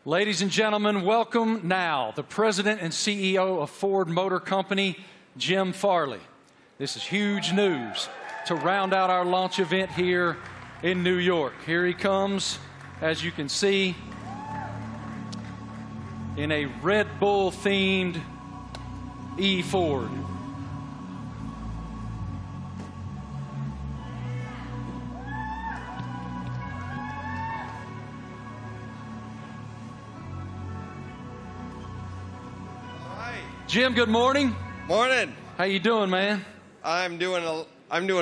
Ladies and gentlemen, welcome now the President and CEO of Ford Motor Company, Jim Farley. This is huge news to round out our launch event here in New York. Here he comes, as you can see, in a Red Bull-themed E-Ford. Jim, good morning. Morning. How you doing, man? I'm doing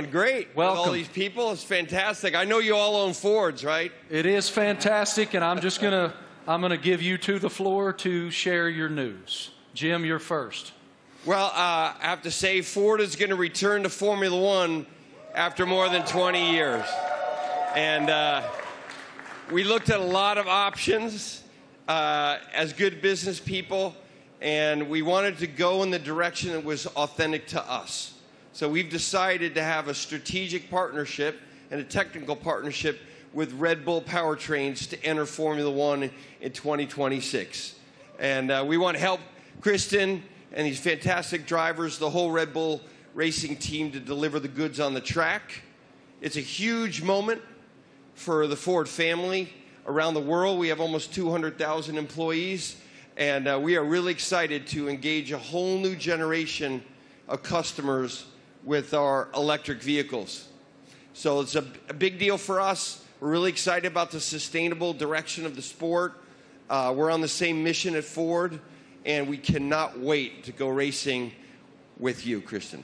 great. Welcome. With all these people, it's fantastic. I know you all own Fords, right? It is fantastic, and I'm gonna give you the floor to share your news. Jim, you're first. Well, I have to say, Ford is going to return to Formula One after more than 20 years, and we looked at a lot of options as good business people. And we wanted to go in the direction that was authentic to us. So we've decided to have a strategic partnership and a technical partnership with Red Bull Powertrains to enter Formula One in 2026. And we want to help Kristen and these fantastic drivers, the whole Red Bull racing team, to deliver the goods on the track. It's a huge moment for the Ford family around the world. We have almost 200,000 employees. And we are really excited to engage a whole new generation of customers with our electric vehicles. So it's a big deal for us. We're really excited about the sustainable direction of the sport. We're on the same mission at Ford, and we cannot wait to go racing with you, Kristen.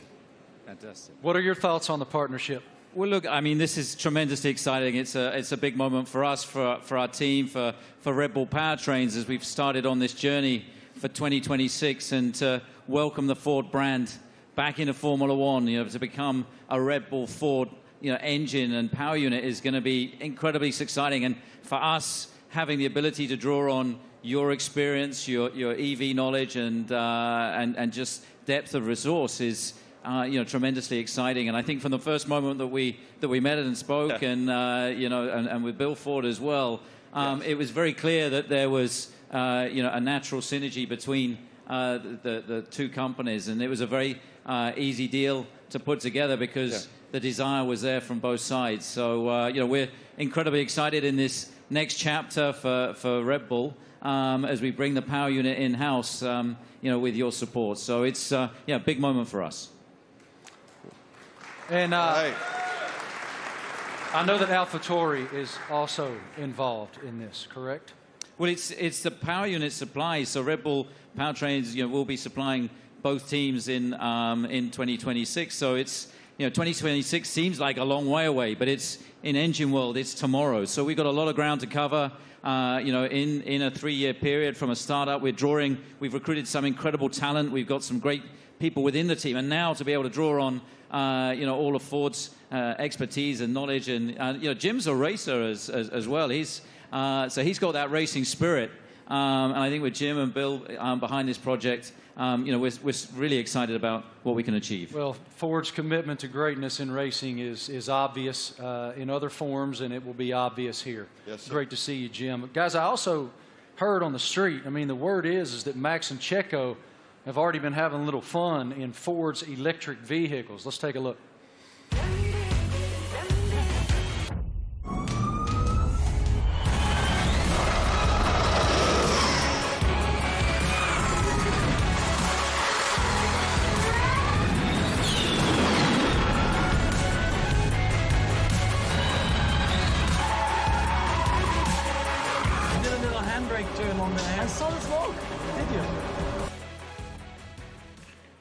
Fantastic. What are your thoughts on the partnership? Well, look, I mean, this is tremendously exciting. It's a big moment for us, for our team, for Red Bull Powertrains as we've started on this journey for 2026 and to welcome the Ford brand back into Formula One. You know, to become a Red Bull Ford, engine and power unit is going to be incredibly exciting. And for us, having the ability to draw on your experience, your EV knowledge, and just depth of resource is tremendously exciting. And I think from the first moment that we met and spoke, and with Bill Ford as well, it was very clear that there was a natural synergy between the two companies, and it was a very easy deal to put together because the desire was there from both sides. So we're incredibly excited in this next chapter for Red Bull as we bring the power unit in-house, with your support. So it's a big moment for us. And I know that AlphaTauri is also involved in this, correct? Well, it's the power unit supply. So Red Bull Powertrains, will be supplying both teams in 2026. So it's 2026 seems like a long way away, but it's in engine world. It's tomorrow. So we've got a lot of ground to cover. In a 3-year period from a startup, we've recruited some incredible talent. We've got some great people within the team, and now to be able to draw on all of Ford's expertise and knowledge, and Jim's a racer as well. He's got that racing spirit, and I think with Jim and Bill behind this project, we're really excited about what we can achieve. Well, Ford's commitment to greatness in racing is obvious in other forms, and it will be obvious here. Yes, sir. Great to see you, Jim. Guys, I also heard on the street, the word is that Max and Checo have already been having a little fun in Ford's electric vehicles. Let's take a look. You did a little handbrake turn on the hand. I saw the smoke. Did you?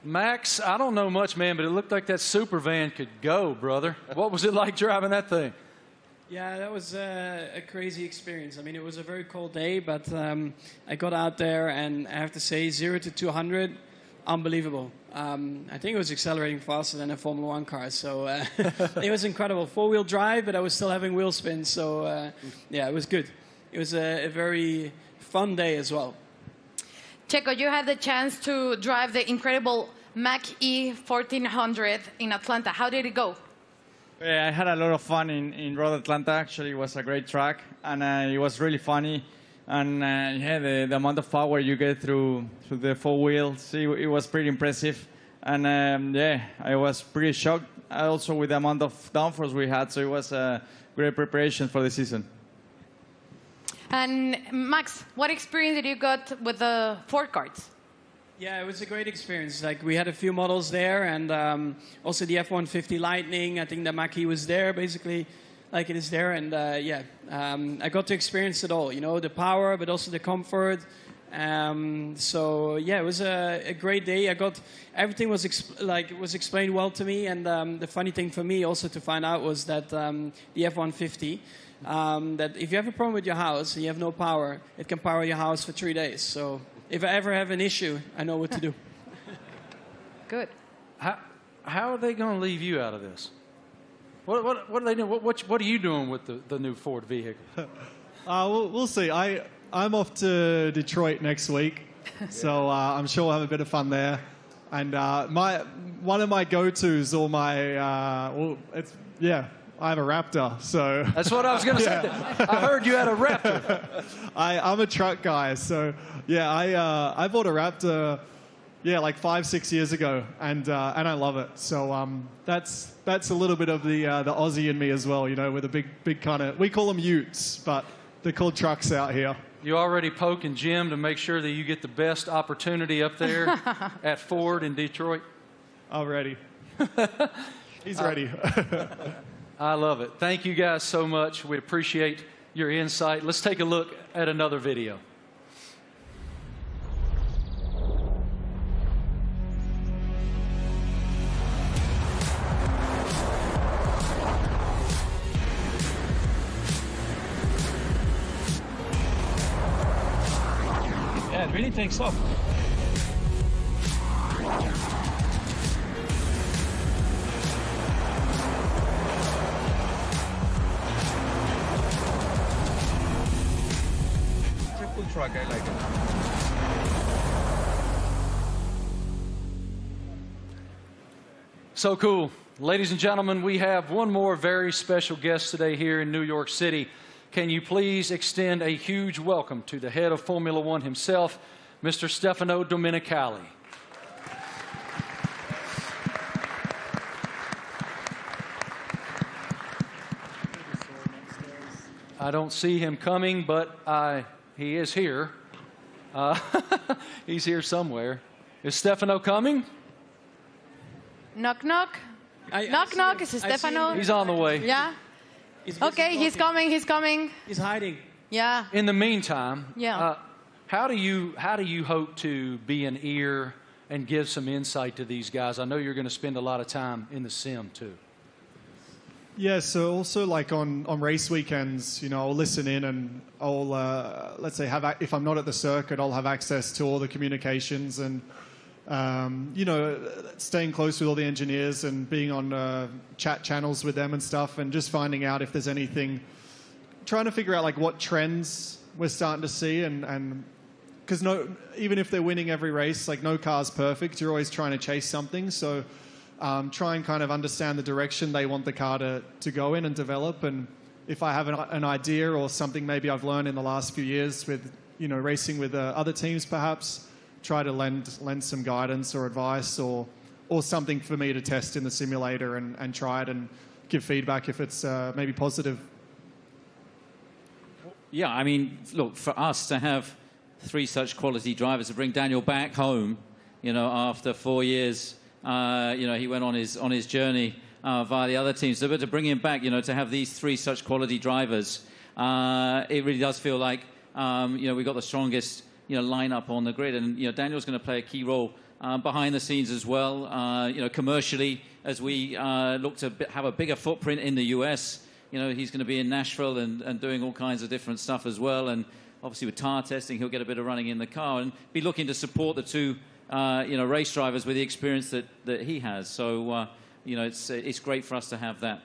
Max, I don't know much, man, but it looked like that super van could go, brother. What was it like driving that thing? Yeah, that was a crazy experience. It was a very cold day, but I got out there, and I have to say, 0 to 200, unbelievable. I think it was accelerating faster than a Formula One car, so it was incredible. 4-wheel drive, but I was still having wheel spin, so it was good. It was a very fun day as well. Checo, you had the chance to drive the incredible Mach-E 1400 in Atlanta. How did it go? Yeah, I had a lot of fun in Road Atlanta. Actually, it was a great track, and it was really funny. And yeah, the amount of power you get through the four wheels, it was pretty impressive. And yeah, I was pretty shocked also with the amount of downforce we had. So it was a great preparation for the season. And Max, what experience did you got with the Ford carts? Yeah, it was a great experience. Like, we had a few models there, and also the F-150 Lightning. I think the Mach-E was there, basically, like it is there. And yeah, I got to experience it all. You know, the power, but also the comfort. So yeah, it was a great day. I got everything was explained well to me. And the funny thing for me also to find out was that the F-150. That if you have a problem with your house and you have no power, it can power your house for 3 days. So if I ever have an issue, I know what to do. Good. How are they going to leave you out of this? What are they doing? What are you doing with the new Ford vehicle? We'll see. I'm off to Detroit next week, so I'm sure we'll have a bit of fun there. And one of my go-tos, or my I have a Raptor, so... That's what I was going to say. I heard you had a Raptor. I'm a truck guy, so yeah, I bought a Raptor, like 5-6 years ago, and I love it. So that's a little bit of the Aussie in me as well, you know, with a big kind of... We call them utes, but they're called trucks out here. You already poking Jim to make sure that you get the best opportunity up there at Ford in Detroit? Already. He's ready. I love it. Thank you guys so much. We appreciate your insight. Let's take a look at another video. Yeah, it really takes off. Truck, I like it. So cool. Ladies and gentlemen, we have one more very special guest today here in New York City. Can you please extend a huge welcome to the head of Formula One himself, Mr. Stefano Domenicali. I don't see him coming, but he is here. He's here somewhere. Is Stefano coming? Knock, knock. Knock, knock. Is Stefano? He's on the way. Yeah? Okay, he's coming. He's coming. He's hiding. Yeah. In the meantime, yeah. How do you hope to be an ear and give some insight to these guys? I know you're going to spend a lot of time in the sim, too. Yeah, so also like on race weekends, you know, I'll listen in and I'll, let's say, if I'm not at the circuit, I'll have access to all the communications and, you know, staying close with all the engineers and being on chat channels with them and stuff and just finding out if there's anything, trying to figure out like what trends we're starting to see and because even if they're winning every race, like no car's perfect, you're always trying to chase something, so... try and kind of understand the direction they want the car to go in and develop. And if I have an idea or something maybe I've learned in the last few years with, you know, racing with other teams perhaps, try to lend some guidance or advice or something for me to test in the simulator and try it and give feedback if it's maybe positive. Yeah, I mean, look, for us to have 3 such quality drivers, to bring Daniel back home, you know, after 4 years... you know, he went on his journey via the other teams. So, but to bring him back, you know, to have these 3 such quality drivers, it really does feel like, you know, we've got the strongest, you know, lineup on the grid. And, you know, Daniel's going to play a key role behind the scenes as well, you know, commercially, as we look to have a bigger footprint in the US. You know, he's going to be in Nashville and doing all kinds of different stuff as well. And obviously with tire testing, he'll get a bit of running in the car and be looking to support the 2 you know, race drivers with the experience that he has. So, you know, it's great for us to have that,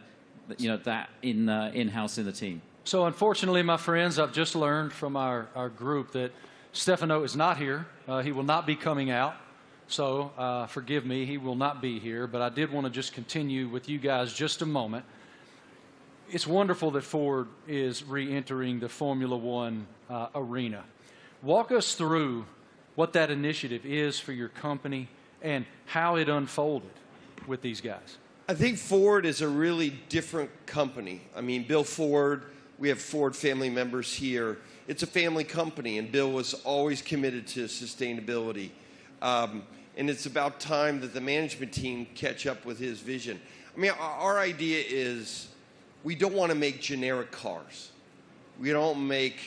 you know, that in-house in the team. So, unfortunately, my friends, I've just learned from our group that Stefano is not here. He will not be coming out. So, forgive me, he will not be here. But I did want to just continue with you guys just a moment. it's wonderful that Ford is re-entering the Formula One arena. Walk us through what that initiative is for your company and how it unfolded with these guys. I think Ford is a really different company. I mean, Bill Ford, we have Ford family members here. It's a family company, and Bill was always committed to sustainability. And it's about time that the management team catch up with his vision. I mean, our idea is we don't want to make generic cars. We don't make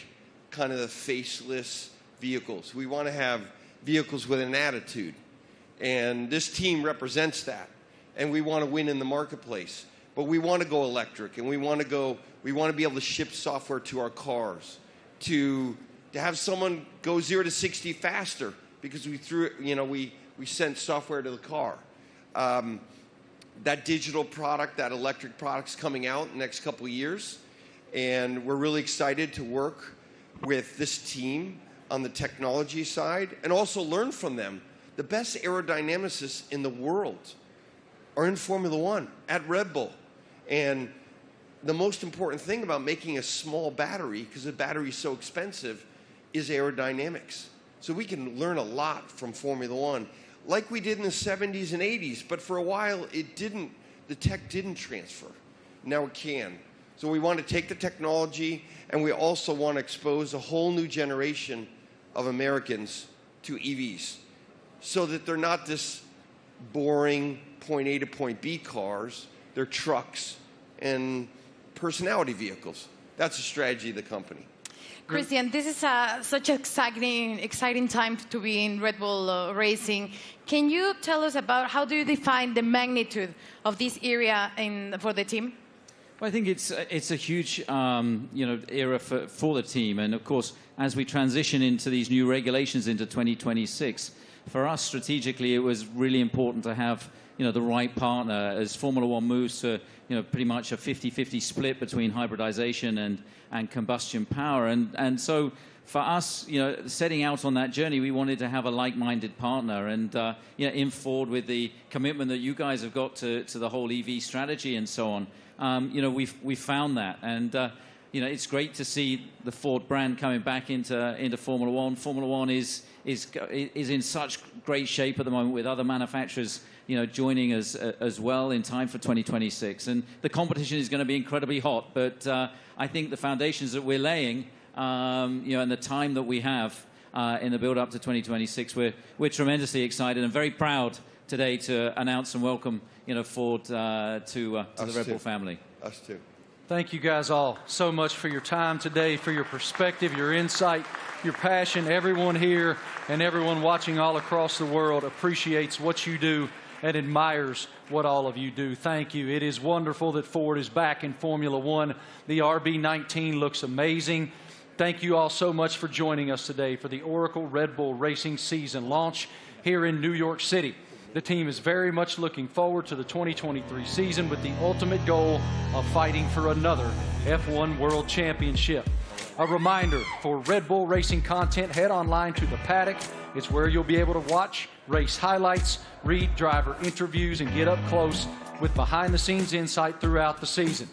kind of the faceless vehicles. We want to have vehicles with an attitude. And this team represents that. And we want to win in the marketplace. But we want to go electric, and we want to be able to ship software to our cars, to have someone go 0 to 60 faster because we sent software to the car. That digital product, that electric product's coming out in the next couple of years, and we're really excited to work with this team on the technology side and also learn from them. The best aerodynamicists in the world are in Formula One at Red Bull. And the most important thing about making a small battery, because the battery is so expensive, is aerodynamics. So we can learn a lot from Formula One, like we did in the 70s and 80s, but for a while the tech didn't transfer. Now it can. So we want to take the technology, and we also want to expose a whole new generation of Americans to EVs, so that they're not this boring point A to point B cars. They're trucks and personality vehicles. That's the strategy of the company. Christian, this is such an exciting time to be in Red Bull Racing. Can you tell us about how do you define the magnitude of this area for the team? Well, I think it's a huge era for the team, and of course, as we transition into these new regulations into 2026, for us strategically, it was really important to have the right partner as Formula One moves to pretty much a 50-50 split between hybridization and combustion power, and so for us, setting out on that journey, we wanted to have a like-minded partner, and in Ford with the commitment that you guys have got to the whole EV strategy and so on. We found that, and it's great to see the Ford brand coming back into Formula One. Formula One is in such great shape at the moment, with other manufacturers joining us as well in time for 2026, and the competition is going to be incredibly hot. But I think the foundations that we're laying, and the time that we have in the build up to 2026, we're tremendously excited and very proud today to announce and welcome Ford to the Red Bull family. Us too. Thank you guys all so much for your time today, for your perspective, your insight, your passion. Everyone here and everyone watching all across the world appreciates what you do and admires what all of you do. Thank you. It is wonderful that Ford is back in Formula One. The RB19 looks amazing. Thank you all so much for joining us today for the Oracle Red Bull Racing season launch here in New York City. The team is very much looking forward to the 2023 season with the ultimate goal of fighting for another F1 World Championship. A reminder, for Red Bull Racing content, head online to the paddock. It's where you'll be able to watch race highlights, read driver interviews, and get up close with behind-the-scenes insight throughout the season.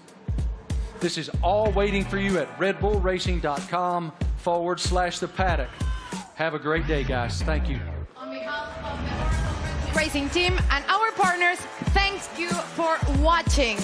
This is all waiting for you at redbullracing.com/the paddock. Have a great day, guys. Thank you. On behalf of the Racing team and our partners, thank you for watching.